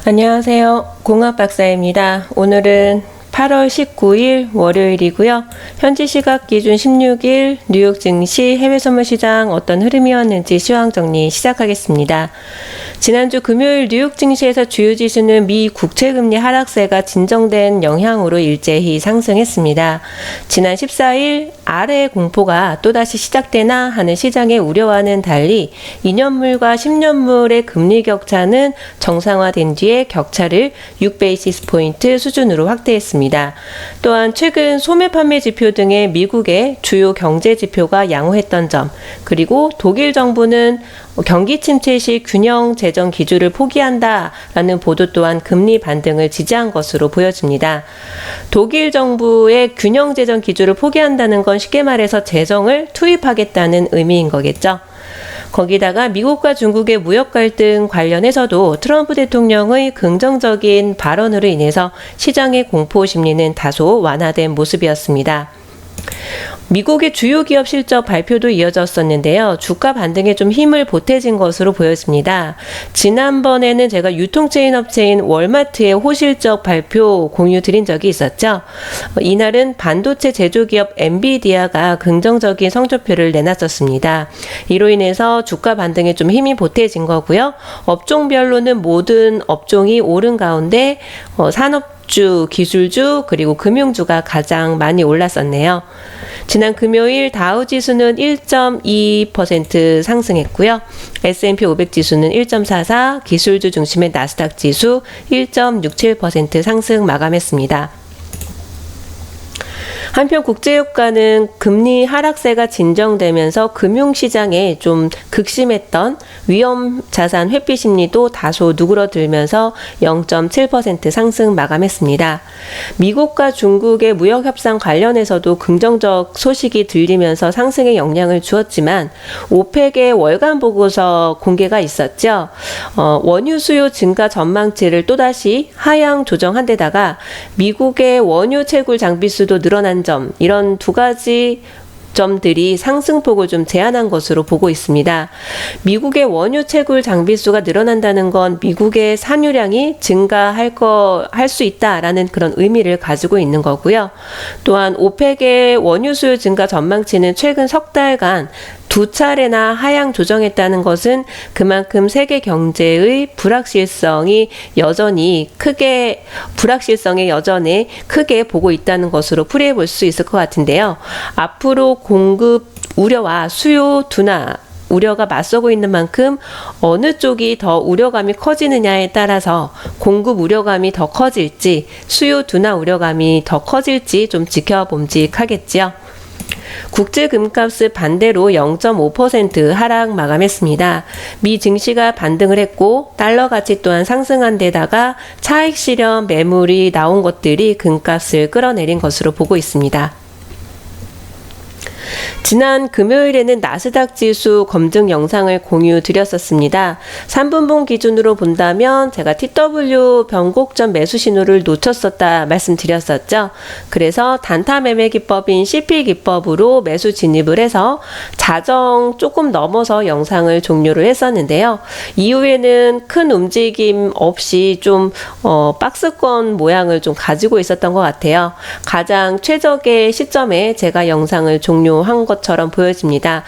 안녕하세요. 공학박사입니다. 오늘은 8월 19일 월요일이고요. 현지 시각 기준 16일 뉴욕 증시 해외 선물 시장 어떤 흐름이었는지 시황 정리 시작하겠습니다. 지난주 금요일 뉴욕 증시에서 주요 지수는 미 국채금리 하락세가 진정된 영향으로 일제히 상승했습니다. 지난 14일 아래의 공포가 또다시 시작되나 하는 시장의 우려와는 달리 2년물과 10년물의 금리 격차는 정상화된 뒤에 격차를 6베이시스 포인트 수준으로 확대했습니다. 또한 최근 소매 판매 지표 등의 미국의 주요 경제 지표가 양호했던 점, 그리고 독일 정부는 경기 침체 시 균형 재정 기조를 포기한다라는 보도 또한 금리 반등을 지지한 것으로 보여집니다. 독일 정부의 균형 재정 기조를 포기한다는 건 쉽게 말해서 재정을 투입하겠다는 의미인 거겠죠. 거기다가 미국과 중국의 무역 갈등 관련해서도 트럼프 대통령의 긍정적인 발언으로 인해서 시장의 공포 심리는 다소 완화된 모습이었습니다. 미국의 주요 기업 실적 발표도 이어졌었는데요. 주가 반등에 좀 힘을 보태진 것으로 보여집니다. 지난번에는 제가 유통체인 업체인 월마트의 호실적 발표 공유 드린 적이 있었죠. 이날은 반도체 제조기업 엔비디아가 긍정적인 성적표를 내놨었습니다. 이로 인해서 주가 반등에 좀 힘이 보태진 거고요. 업종별로는 모든 업종이 오른 가운데 산업주, 기술주, 그리고 금융주가 가장 많이 올랐었네요. 지난 금요일 다우지수는 1.2% 상승했고요. S&P 500 지수는 1.44, 기술주 중심의 나스닥 지수 1.67% 상승 마감했습니다. 한편 국제유가는 금리 하락세가 진정되면서 금융시장에 좀 극심했던 위험자산 회피 심리도 다소 누그러들면서 0.7% 상승 마감했습니다. 미국과 중국의 무역협상 관련해서도 긍정적 소식이 들리면서 상승에 영향을 주었지만 오펙의 월간 보고서 공개가 있었죠. 원유 수요 증가 전망치를 또다시 하향 조정한 데다가 미국의 원유 채굴 장비수도 늘어난 점, 이런 두 가지 점들이 상승폭을 좀 제한한 것으로 보고 있습니다. 미국의 원유 채굴 장비수가 늘어난다는 건 미국의 산유량이 증가할 수 있다라는 그런 의미를 가지고 있는 거고요. 또한 오펙의 원유 수요 증가 전망치는 최근 석 달간 두 차례나 하향 조정했다는 것은 그만큼 세계 경제의 불확실성에 여전히 크게 보고 있다는 것으로 풀이해 볼 수 있을 것 같은데요. 앞으로 공급 우려와 수요 둔화 우려가 맞서고 있는 만큼 어느 쪽이 더 우려감이 커지느냐에 따라서 공급 우려감이 더 커질지 수요 둔화 우려감이 더 커질지 좀 지켜봄직하겠지요. 국제 금값은 반대로 0.5% 하락 마감했습니다. 미 증시가 반등을 했고 달러 가치 또한 상승한 데다가 차익 실현 매물이 나온 것들이 금값을 끌어내린 것으로 보고 있습니다. 지난 금요일에는 나스닥 지수 검증 영상을 공유 드렸었습니다. 3분봉 기준으로 본다면 제가 TW 변곡점 매수 신호를 놓쳤었다 말씀드렸었죠. 그래서 단타 매매 기법인 CP 기법으로 매수 진입을 해서 자정 조금 넘어서 영상을 종료를 했었는데요. 이후에는 큰 움직임 없이 좀 박스권 모양을 좀 가지고 있었던 것 같아요. 가장 최적의 시점에 제가 영상을 종료한 것처럼 보여집니다.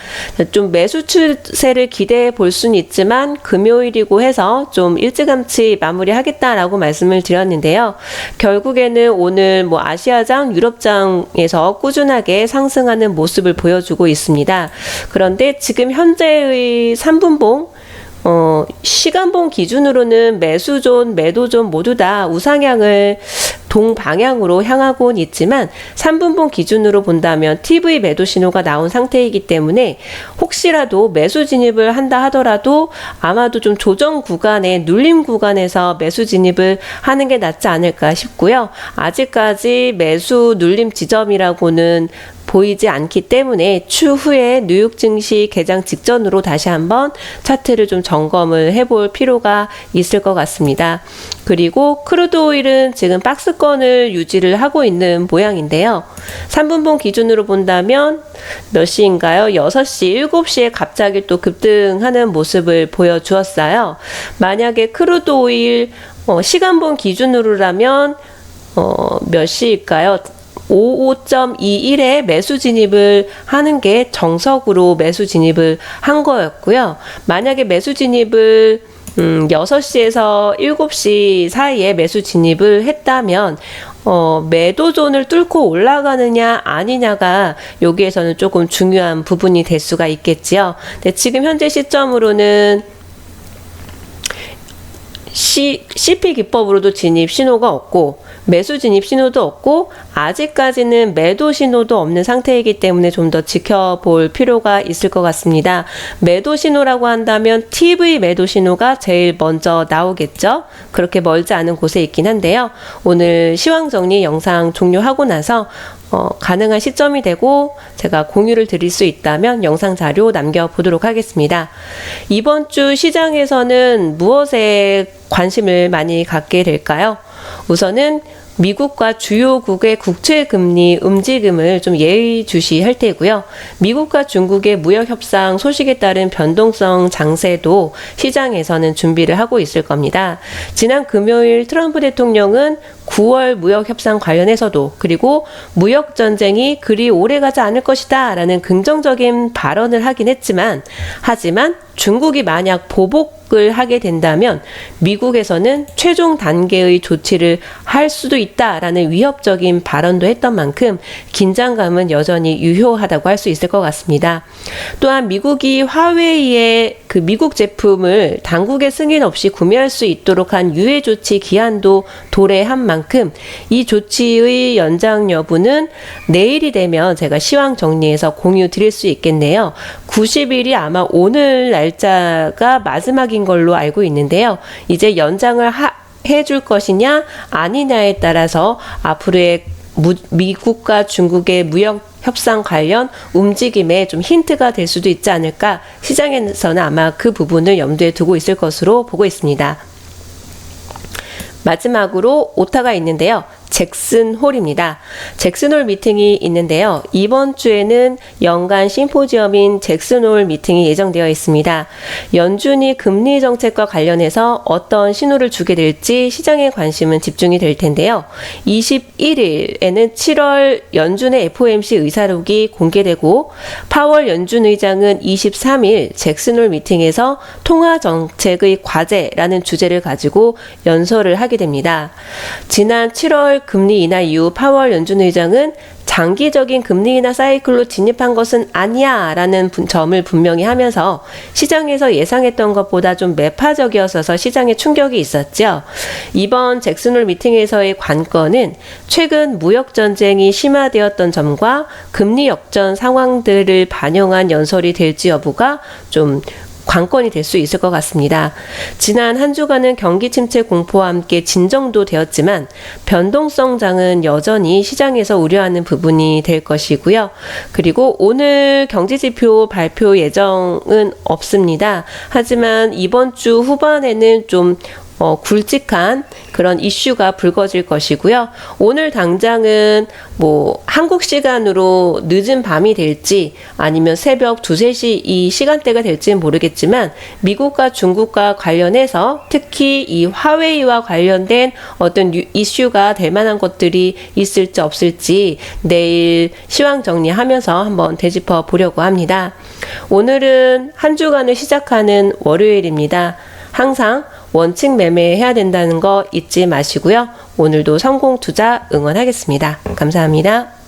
좀 매수 추세를 기대해 볼 수는 있지만 금요일이고 해서 좀 일찌감치 마무리하겠다라고 말씀을 드렸는데요. 결국에는 오늘 아시아장, 유럽장에서 꾸준하게 상승하는 모습을 보여주고 있습니다. 그런데 지금 현재의 3분봉 시간봉 기준으로는 매수존, 매도존 모두 다 우상향을 동방향으로 향하고는 있지만 3분봉 기준으로 본다면 TV 매도 신호가 나온 상태이기 때문에 혹시라도 매수 진입을 한다 하더라도 아마도 좀 조정 구간에 눌림 구간에서 매수 진입을 하는 게 낫지 않을까 싶고요. 아직까지 매수 눌림 지점이라고는 보이지 않기 때문에 추후에 뉴욕 증시 개장 직전으로 다시 한번 차트를 좀 점검을 해볼 필요가 있을 것 같습니다. 그리고 크루드 오일은 지금 박스권을 유지를 하고 있는 모양인데요. 3분봉 기준으로 본다면 몇 시인가요? 6시, 7시에 갑자기 또 급등하는 모습을 보여주었어요. 만약에 크루드 오일 시간봉 기준으로라면 몇 시일까요? 55.21에 매수 진입을 하는 게 정석으로 매수 진입을 한 거였고요. 만약에 매수 진입을 6시에서 7시 사이에 매수 진입을 했다면 매도존을 뚫고 올라가느냐 아니냐가 여기에서는 조금 중요한 부분이 될 수가 있겠지요. 근데 지금 현재 시점으로는 CP 기법으로도 진입 신호가 없고 매수 진입 신호도 없고 아직까지는 매도 신호도 없는 상태이기 때문에 좀 더 지켜볼 필요가 있을 것 같습니다. 매도 신호라고 한다면 TV 매도 신호가 제일 먼저 나오겠죠. 그렇게 멀지 않은 곳에 있긴 한데요. 오늘 시황 정리 영상 종료하고 나서 가능한 시점이 되고 제가 공유를 드릴 수 있다면 영상 자료 남겨보도록 하겠습니다. 이번 주 시장에서는 무엇에 관심을 많이 갖게 될까요? 우선은 미국과 주요국의 국채금리 움직임을 좀 예의주시할 테고요. 미국과 중국의 무역협상 소식에 따른 변동성 장세도 시장에서는 준비를 하고 있을 겁니다. 지난 금요일 트럼프 대통령은 9월 무역협상 관련해서도 그리고 무역전쟁이 그리 오래가지 않을 것이다 라는 긍정적인 발언을 하긴 하지만 중국이 만약 보복을 하게 된다면 미국에서는 최종 단계의 조치를 할 수도 있다라는 위협적인 발언도 했던 만큼 긴장감은 여전히 유효하다고 할 수 있을 것 같습니다. 또한 미국이 화웨이의 그 미국 제품을 당국의 승인 없이 구매할 수 있도록 한 유예 조치 기한도 도래한 만큼 이 조치의 연장 여부는 내일이 되면 제가 시황 정리해서 공유 드릴 수 있겠네요. 90일이 아마 오늘 날짜가 마지막인 걸로 알고 있는데요. 이제 연장을 해줄 것이냐 아니냐에 따라서 앞으로의 미국과 중국의 무역 협상 관련 움직임에 좀 힌트가 될 수도 있지 않을까, 시장에서는 아마 그 부분을 염두에 두고 있을 것으로 보고 있습니다. 마지막으로 오타가 있는데요. 잭슨 홀입니다. 잭슨 홀 미팅이 있는데요. 이번 주에는 연간 심포지엄인 잭슨 홀 미팅이 예정되어 있습니다. 연준이 금리 정책과 관련해서 어떤 신호를 주게 될지 시장의 관심은 집중이 될 텐데요. 21일에는 7월 연준의 FOMC 의사록이 공개되고 파월 연준 의장은 23일 잭슨 홀 미팅에서 통화 정책의 과제라는 주제를 가지고 연설을 하게 됩니다. 지난 7월 금리 인하 이후 파월 연준 의장은 장기적인 금리 인하 사이클로 진입한 것은 아니야 라는 점을 분명히 하면서 시장에서 예상했던 것보다 좀 매파적이었어서 시장에 충격이 있었죠. 이번 잭슨홀 미팅에서의 관건은 최근 무역전쟁이 심화되었던 점과 금리 역전 상황들을 반영한 연설이 될지 여부가 좀 관건이 될 수 있을 것 같습니다. 지난 한 주간은 경기 침체 공포와 함께 진정도 되었지만 변동성장은 여전히 시장에서 우려하는 부분이 될 것이고요. 그리고 오늘 경제지표 발표 예정은 없습니다. 하지만 이번 주 후반에는 좀 굵직한 그런 이슈가 불거질 것이고요. 오늘 당장은 한국 시간으로 늦은 밤이 될지 아니면 새벽 2, 3시 이 시간대가 될지는 모르겠지만 미국과 중국과 관련해서 특히 이 화웨이와 관련된 어떤 이슈가 될 만한 것들이 있을지 없을지 내일 시황 정리하면서 한번 되짚어 보려고 합니다. 오늘은 한 주간을 시작하는 월요일입니다. 항상 원칙 매매해야 된다는 거 잊지 마시고요. 오늘도 성공 투자 응원하겠습니다. 감사합니다.